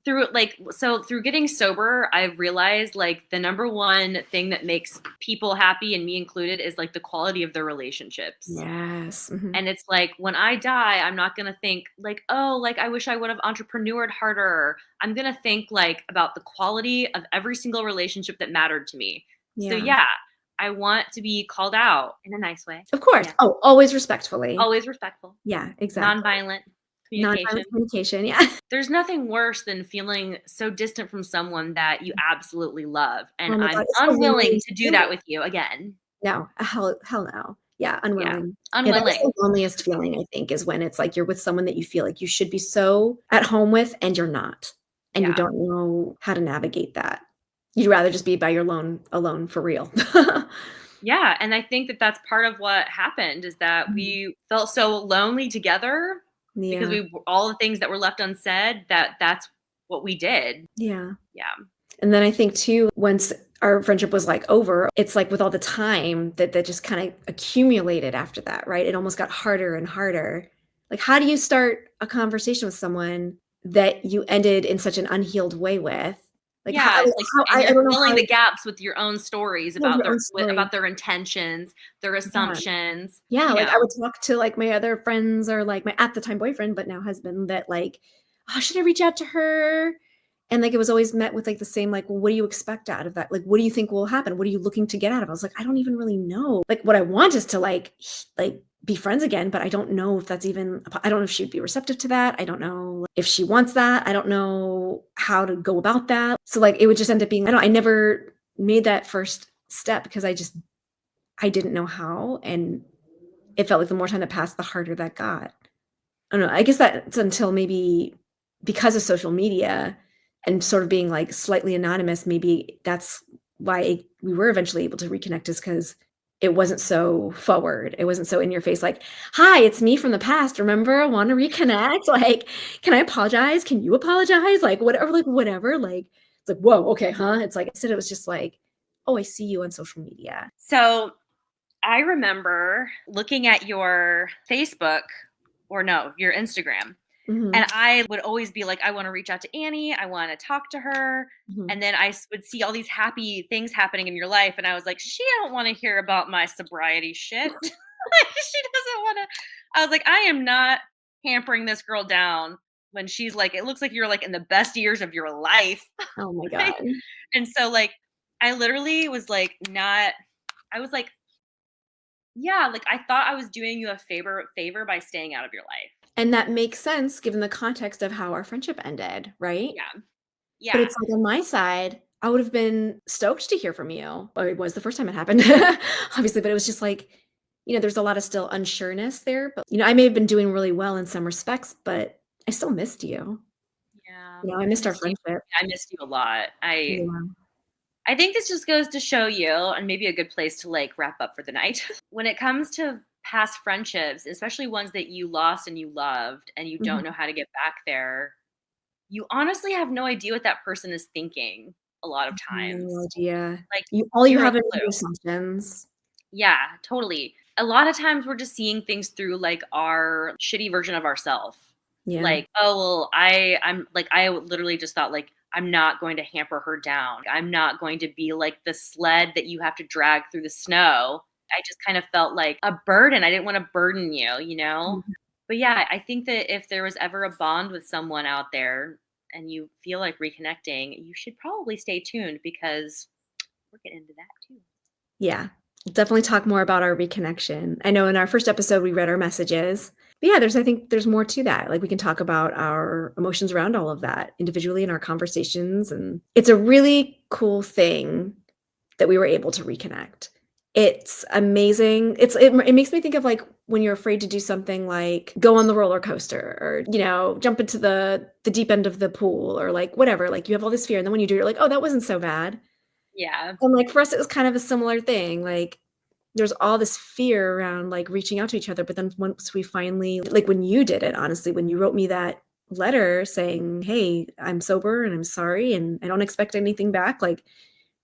Through getting sober, I've realized like the number one thing that makes people happy, and me included, is like the quality of their relationships. Yes, mhm. And it's like when I die, I'm not gonna think like, oh, like I wish I would have entrepreneured harder. I'm gonna think like about the quality of every single relationship that mattered to me. So Yeah. yeah, I want to be called out in a nice way. Of course. Yeah. Oh, always respectfully. Always respectful, Yeah, exactly. nonviolent communication. Nonviolent communication, yeah. There's nothing worse than feeling so distant from someone that you absolutely love. And Oh my I'm god, it's so unwilling lonely to do too. that with you again. No, hell no. Yeah, Yeah. unwilling. Yeah, that is Unwilling. the loneliest feeling, I think, is when it's like you're with someone that you feel like you should be so at home with, and you're not, and you Yeah. don't know how to navigate that. You'd rather just be by your lone alone for real. Yeah, and I think that that's part of what happened is that Mhm. we felt so lonely together because Yeah, we all the things that were left unsaid, that's what we did. yeah. Yeah. And then I think too, once our friendship was like over, it's like with all the time that just kind of accumulated after that, right? It almost got harder and harder. Like, how do you start a conversation with someone that you ended in such an unhealed way with? Yeah, it's like and I you're don't know filling how the to gaps with your own stories tell about your own story. about their intentions, their Yeah. assumptions, Yeah, you like, I know. would talk to, like, my other friends or, like, my at the time boyfriend, but now husband that, like, "Oh, should I reach out to her?" And, like, it was always met with, like, the same, like, "Well, what do you expect out of that? Like, what do you think will happen? What are you looking to get out of it?" I was like, "I don't even really know." Like, what I want is to, like, be friends again, but I don't know if that's even I don't know if she'd be receptive to that. I don't know if she wants that. I don't know how to go about that. So, like, it would just end up being I never made that first step because I didn't know how, and it felt like the more time that passed, the harder that got. I don't know, I guess that's until maybe because of social media and sort of being, like, slightly anonymous, maybe that's why we were eventually able to reconnect is because it wasn't so forward. It wasn't so in your face like, "Hi, it's me from the past, remember? Wanna reconnect? Like, can I apologize? Can you apologize?" Like, whatever, like, it's like, "Whoa, okay, huh?" It's like instead it was just like, "Oh, I see you on social media." So, I remember looking at your Facebook or no, your Instagram. Mhm, And I would always be like, I want to reach out to Annie. I want to talk to her. mhm. And then would see all these happy things happening in your life. And I was like, she don't want to hear about my sobriety shit. She doesn't want to. I was like, I am not hampering this girl down when she's like, it looks like you're like in the best years of your life. Oh my god. Like, and so, like, I literally was like, not, I was like, yeah, like I thought I was doing you a favor by staying out of your life. And that makes sense given the context of how our friendship ended, right? Yeah. But Yeah. it's like on my side, I would have been stoked to hear from you. Or it was the first time it happened, obviously, but it was just like, there's a lot of still unsureness there. But, I may have been doing really well in some respects, but I still missed you. Yeah, I I missed our missed you. friendship. I missed you a lot. Yeah. I think this just goes to show you, and maybe a good place to like wrap up for the night. When it comes to past friendships, especially ones that you lost and you loved, and you don't know Mhm. how to get back there, you honestly have no idea what that person is thinking a lot of No times. idea. Like All you zero have are clue. your assumptions. Yeah, totally. A lot of times we're just seeing things through like our shitty version of ourselves. Yeah. Like, oh well, I'm like I literally just thought like I'm not going to hamper her down. I'm not going to be like the sled that you have to drag through the snow. I just kind of felt like a burden. I didn't want to burden you, you know? Mhm. But yeah, I think that if there was ever a bond with someone out there and you feel like reconnecting, you should probably stay tuned because we're getting into that too. Yeah. We'll definitely talk more about our reconnection. I know in our first episode we read our messages. But yeah, I think there's more to that. Like we can talk about our emotions around all of that individually in our conversations. And it's a really cool thing that we were able to reconnect. It's amazing. It makes me think of like when you're afraid to do something like go on the roller coaster or, jump into the deep end of the pool or like whatever. Like you have all this fear. And then when you do, you're like, oh, that wasn't so bad. Yeah. And, like, for us, it was kind of a similar thing, like, there's all this fear around, like, reaching out to each other, but then once we finally like, when you did it, honestly, when you wrote me that letter saying, "Hey, I'm sober and I'm sorry, and I don't expect anything back," like,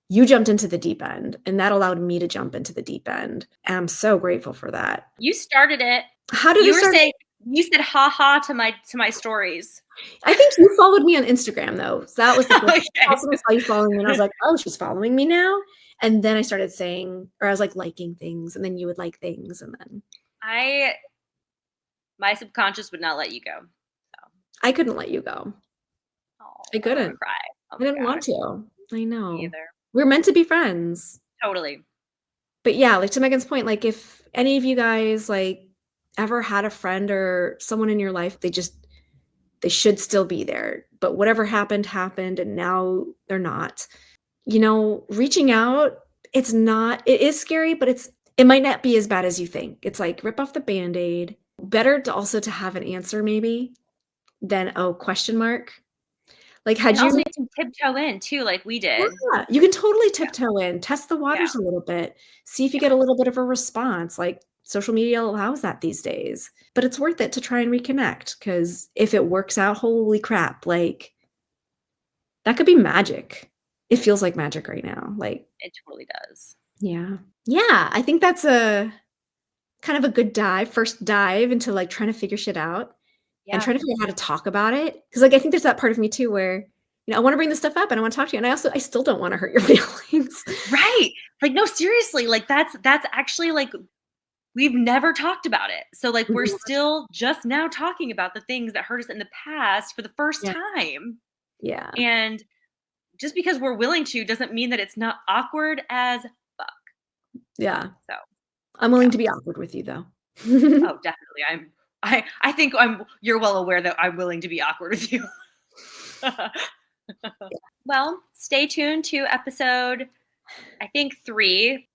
you jumped into the deep end, and that allowed me to jump into the deep end, and I'm so grateful for that. You started it. How did You it were start? saying you said "ha ha" to my stories. I think you followed me on Instagram, though, so that was the first Okay. time I saw you following me, and I was like, "Oh, she's following me now?" And then I started saying or I was, like, liking things, and then you would like things, and then I my subconscious would not let you go. So, I couldn't let you go. oh, I I don't want to couldn't. cry. Oh I my didn't want gosh, to. I me know. either. We're meant to be friends. Totally. But yeah, like to Megan's point, like if any of you guys like ever had a friend or someone in your life, they should still be there. But whatever happened, happened, and now they're not. Reaching out, it is scary, but it might not be as bad as you think. It's like rip off the Band-Aid. Better to also to have an answer maybe than, oh, question mark. Like, had And also you you can tiptoe in too, like we did. Yeah, you can totally Yeah. tiptoe in, test the Yeah. waters a little bit, see if you Yeah. get a little bit of a response, like, social media allows that these days. But it's worth it to try and reconnect because if it works out, holy crap, like, that could be magic. It feels like magic right now, like It totally does. yeah. Yeah, I think that's a kind of a good first dive into, like, trying to figure shit out and Yeah. trying to figure out how to talk about it. Because like, I think there's that part of me too where, I wanna bring this stuff up and I wanna talk to you, and I still don't wanna hurt your feelings. Right. Like, no, seriously, like that's actually like we've never talked about it. So like we're Mhm. still just now talking about the things that hurt us in the past for the first Yeah, time. yeah, And just because we're willing to doesn't mean that it's not awkward as fuck. yeah. So, I'm yeah. willing to be awkward with you, though. Oh, definitely. I think you're well aware that I'm willing to be awkward with you. Well, stay tuned to episode I think 3.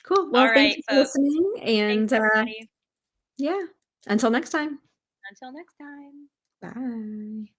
Cool. All Well, thank right, you for folks. listening, Thanks and, everybody. yeah, until next time. Until next time. Bye.